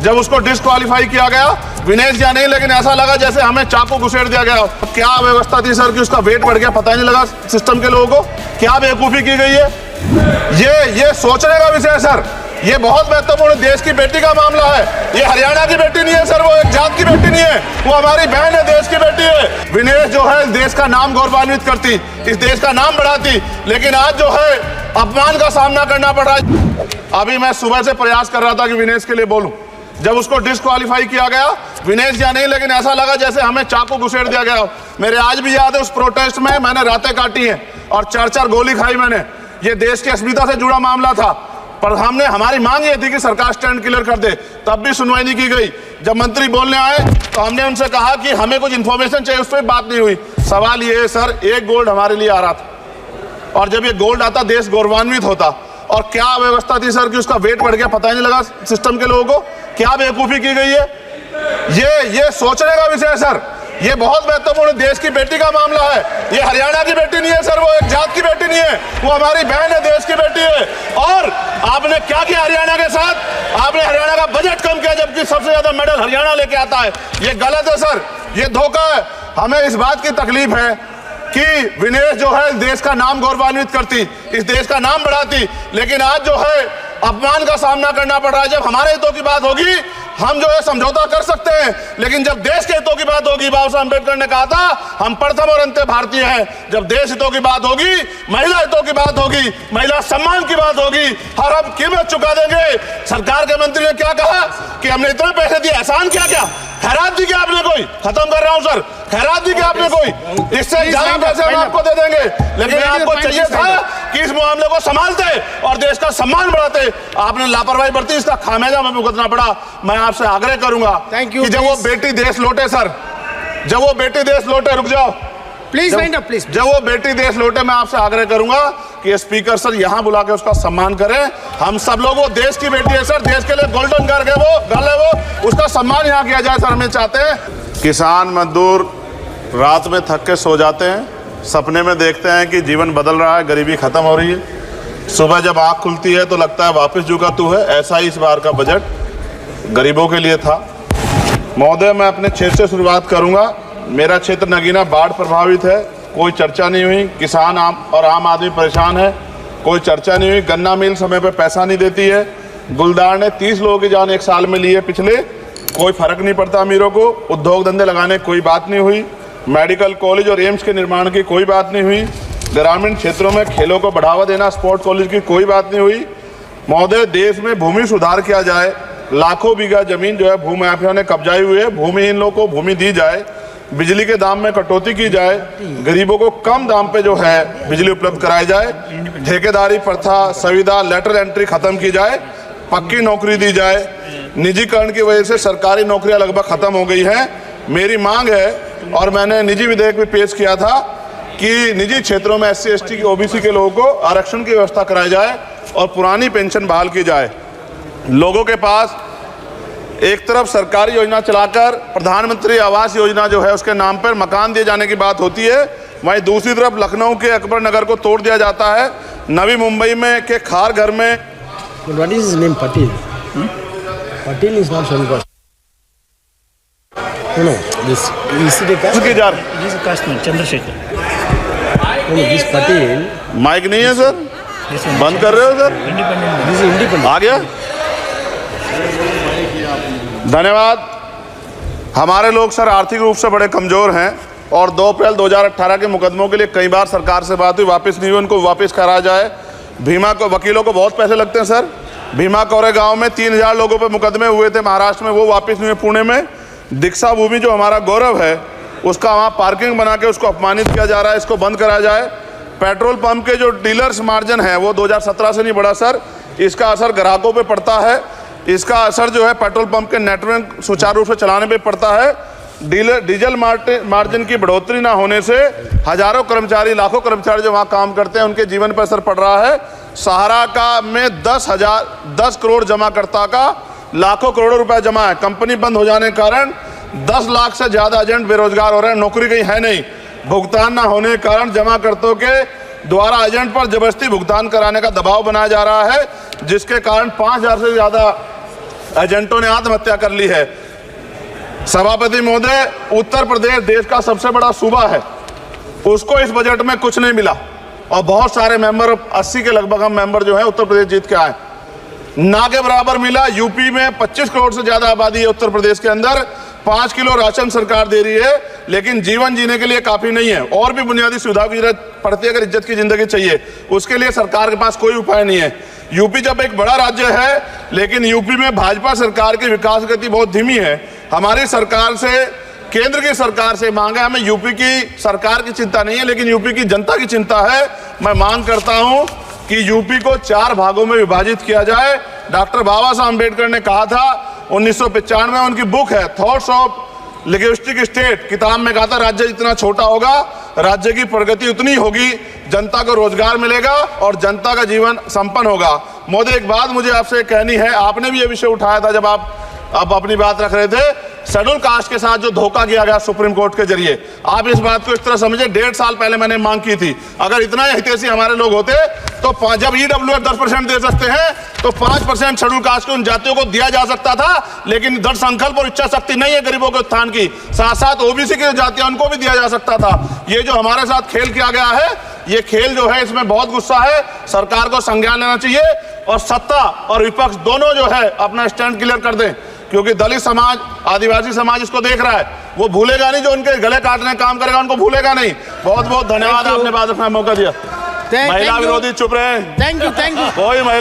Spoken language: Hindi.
जब उसको डिस्क्वालीफाई किया गया, विनेश या नहीं, लेकिन ऐसा लगा जैसे हमें चाकू घुसेड़ दिया गया। क्या व्यवस्था थी सर कि उसका वेट बढ़ गया, पता ही नहीं लगा सिस्टम के लोगों को। क्या बेवकूफी की गई है, ये सोचने का विषय है सर। ये बहुत महत्वपूर्ण देश की बेटी का मामला है। ये हरियाणा की बेटी नहीं है सर, वो एक जात की बेटी नहीं है, वो हमारी बहन है, देश की बेटी है। विनेश जो है देश का नाम गौरवान्वित करती, इस देश का नाम बढ़ाती, लेकिन आज जो है अपमान का सामना करना पड़ रहा है। अभी मैं सुबह से प्रयास कर रहा था कि विनेश के लिए बोलूं। जब उसको डिस्क्वालीफाई किया गया, विनेश या नहीं, लेकिन ऐसा लगा जैसे हमें चाकू घुसेड़ दिया गया। मेरे आज भी याद है उस प्रोटेस्ट में मैंने रातें काटी हैं और 4-4 गोली खाई मैंने। ये देश की अस्मिता से जुड़ा मामला था, पर हमारी मांग ये थी कि सरकार स्टैंड क्लियर कर दे, तब भी सुनवाई नहीं की गई। जब मंत्री बोलने आए तो हमने उनसे कहा कि हमें कुछ इन्फॉर्मेशन चाहिए, उस पर बात नहीं हुई। सवाल ये है सर, एक गोल्ड हमारे लिए आ रहा था, और जब ये गोल्ड आता देश गौरवान्वित होता। और क्या व्यवस्था थी सर कि उसका वेट बढ़ गया, पता ही नहीं लगा सिस्टम के लोगों को। क्या बेवकूफी की गई है, ये सोचने का विषय है सर। ये बहुत महत्वपूर्ण देश की बेटी का मामला है। ये हरियाणा की बेटी नहीं है सर, वो एक जात की बेटी नहीं है, वो हमारी बहन है, देश की बेटी है। और आपने क्या किया हरियाणा के साथ? आपने हरियाणा का बजट कम किया, जबकि सबसे ज्यादा मेडल हरियाणा लेके आता है। ये गलत है सर, ये धोखा है। हमें इस बात की तकलीफ है कि विनेश जो है देश का नाम गौरवान्वित करती, इस देश का नाम बढ़ाती, लेकिन आज जो है अपमान का सामना करना पड़ रहा है। जब हमारे हितों की बात होगी हम जो है समझौता कर सकते हैं, लेकिन जब देश के हितों की बात होगी, बाबा साहब अम्बेडकर ने कहा था हम प्रथम और अंत्य भारतीय हैं। जब देश हितों की बात होगी, महिला हितों की बात होगी, महिला सम्मान की बात होगी, हर हम कीमत चुका देंगे। सरकार के मंत्री ने क्या कहा कि हमने इतने पैसे दिए, एहसान क्या क्या खैरात दी क्या आपने कोई? खत्म कर रहा हूं सर, खैरात दी क्या आपने कोई? इससे ज्यादा पैसे हम आपको दे देंगे, लेकिन आपको चाहिए था कि इस मामले को संभालते और देश का सम्मान बढ़ाते। आपने लापरवाही बरती, इसका खामियाजा हमें भुगतना पड़ा। मैं आपसे आग्रह करूंगा कि जब वो बेटी देश लौटे सर, जब वो बेटी देश लौटे, रुक जाओ प्लीज वाइंड अप प्लीज। जब वो बेटी देश लौटे, मैं आपसे आग्रह करूंगा कि स्पीकर सर यहाँ बुला के उसका सम्मान करें। हम सब लोग, वो देश की बेटी है सर, देश के लिए गोल्डन गर्ल है वो, उसका सम्मान यहाँ किया जाए सर। हमें चाहते हैं किसान मजदूर रात में थक के सो जाते हैं, सपने में देखते हैं कि जीवन बदल रहा है, गरीबी खत्म हो रही है। सुबह जब आँख खुलती है तो लगता है वापस जुगा तू है। ऐसा ही इस बार का बजट गरीबों के लिए था। महोदय, मैं अपने क्षेत्र से शुरुआत करूंगा। मेरा क्षेत्र नगीना बाढ़ प्रभावित है, कोई चर्चा नहीं हुई। किसान आम आदमी परेशान है, कोई चर्चा नहीं हुई। गन्ना मिल समय पे पैसा नहीं देती है। गुलदार ने 30 लोगों की जान एक साल में ली है पिछले, कोई फर्क नहीं पड़ता अमीरों को। उद्योग धंधे लगाने की कोई बात नहीं हुई। मेडिकल कॉलेज और एम्स के निर्माण की कोई बात नहीं हुई। ग्रामीण क्षेत्रों में खेलों को बढ़ावा देना, स्पोर्ट्स कॉलेज की कोई बात नहीं हुई। महोदय, देश में भूमि सुधार किया जाए। लाखों बीघा जमीन जो है भूमाफिया ने कब्जाई हुई है, भूमिहीन लोगों को भूमि दी जाए। बिजली के दाम में कटौती की जाए, गरीबों को कम दाम पे जो है बिजली उपलब्ध कराई जाए। ठेकेदारी प्रथा, संविदा, लेटर एंट्री खत्म की जाए, पक्की नौकरी दी जाए। निजीकरण की वजह से सरकारी नौकरियां लगभग खत्म हो गई हैं। मेरी मांग है, और मैंने निजी विधेयक भी पेश किया था, कि निजी क्षेत्रों में SC ST की OBC के लोगों को आरक्षण की व्यवस्था कराई जाए और पुरानी पेंशन बहाल की जाए। लोगों के पास एक तरफ सरकारी योजना चलाकर प्रधानमंत्री आवास योजना जो है उसके नाम पर मकान दिए जाने की बात होती है, वहीं दूसरी तरफ लखनऊ के अकबर नगर को तोड़ दिया जाता है। नवी मुंबई में के खार घर में What is his name? Patil. Patil is not Shankar. No, this is the caste. उसकी जार This is Kashmir, Chandrasekhar. No, this Patil. Mic नहीं है सर, बंद कर रहे हो sir? Independent. This is independent. आ गया, धन्यवाद। हमारे लोग सर आर्थिक रूप से बड़े कमजोर हैं, और 2 अप्रैल 2018 के मुकदमों के लिए कई बार सरकार से बात हुई, वापस नहीं हुई। उनको वापस कराया जाए। भीमा को वकीलों को बहुत पैसे लगते हैं सर। भीमा कोरे गांव में 3000 लोगों पे मुकदमे हुए थे महाराष्ट्र में, वो वापस नहीं हुए। पुणे में दीक्षा भूमि जो हमारा गौरव है, उसका वहाँ पार्किंग बना के उसको अपमानित किया जा रहा है, इसको बंद कराया जाए। पेट्रोल पंप के जो डीलर्स मार्जिन है वो 2017 से नहीं बढ़ा सर, इसका असर ग्राहकों पे पड़ता है। इसका असर जो है पेट्रोल पंप के नेटवर्क सुचारू रूप से चलाने पे पड़ता है। डीजल मार्जिन की बढ़ोतरी ना होने से हजारों कर्मचारी, लाखों कर्मचारी जो वहाँ काम करते हैं, उनके जीवन पर असर पड़ रहा है। सहारा का में 10 करोड़ जमाकर्ता का लाखों करोड़ों रुपए जमा है। कंपनी बंद हो जाने के कारण 10 लाख से ज़्यादा एजेंट बेरोजगार हो रहे हैं, नौकरी कहीं है नहीं। भुगतान ना होने के कारण जमाकर्ताओं के द्वारा एजेंट पर जबरदस्ती भुगतान कराने का दबाव बनाया जा रहा है, जिसके कारण 5000 से ज़्यादा एजेंटों ने आत्महत्या कर ली है। सभापति महोदय, उत्तर प्रदेश देश का सबसे बड़ा सूबा है, उसको इस बजट में कुछ नहीं मिला और बहुत सारे मेंबर, 80 के लगभग हम मेंबर जो है उत्तर प्रदेश जीत के आए, ना के बराबर मिला। यूपी में 25 करोड़ से ज्यादा आबादी है उत्तर प्रदेश के अंदर, 5 किलो राशन सरकार दे रही है, लेकिन जीवन जीने के लिए काफी नहीं है। और भी बुनियादी सुविधाओं की जरूरत पड़ती है। अगर इज्जत की जिंदगी चाहिए, उसके लिए सरकार के पास कोई उपाय नहीं है। यूपी जब एक बड़ा राज्य है, लेकिन यूपी में भाजपा सरकार की विकास गति बहुत धीमी है। हमारी सरकार से, केंद्र की सरकार से मांग है, हमें यूपी की सरकार की चिंता नहीं है, लेकिन यूपी की जनता की चिंता है। मैं मांग करता हूं कि यूपी को 4 भागों में विभाजित किया जाए। डॉक्टर बाबा साहब अम्बेडकर ने कहा था 1995 में, उनकी बुक है थॉट्स ऑफ लिंग्विस्टिक स्टेट, किताब में कहा था राज्य जितना छोटा होगा, राज्य की प्रगति उतनी होगी, जनता को रोजगार मिलेगा और जनता का जीवन संपन्न होगा। मोदी, एक बात मुझे आपसे कहनी है, आपने भी ये विषय उठाया था जब आप अपनी बात रख रहे थे, शेड्यूल कास्ट के साथ जो धोखा किया गया सुप्रीम कोर्ट के जरिए, आप इस बात को इस तरह समझे, 1.5 साल पहले मैंने मांग की थी, अगर इतना हितैषी हमारे लोग होते तो जब ईडब्ल्यूएफ 10% दे सकते हैं तो 5% शेड्यूल कास्ट के उन जातियों को दिया जा सकता था। लेकिन दृढ़ संकल्प और इच्छा शक्ति नहीं है गरीबों के उत्थान की, साथ साथ ओबीसी की जातियां उनको भी दिया जा सकता था। ये जो हमारे साथ खेल किया गया है, ये खेल जो है, इसमें बहुत गुस्सा है, सरकार को संज्ञान लेना चाहिए और सत्ता और विपक्ष दोनों जो है अपना स्टैंड क्लियर कर दें, क्योंकि दलित समाज, आदिवासी समाज इसको देख रहा है, वो भूलेगा नहीं, जो उनके गले काटने काम करेगा उनको भूलेगा नहीं। बहुत बहुत धन्यवाद, आपने बात रखने का मौका दिया। महिला विरोधी चुप रहे। Thank you. कोई महिला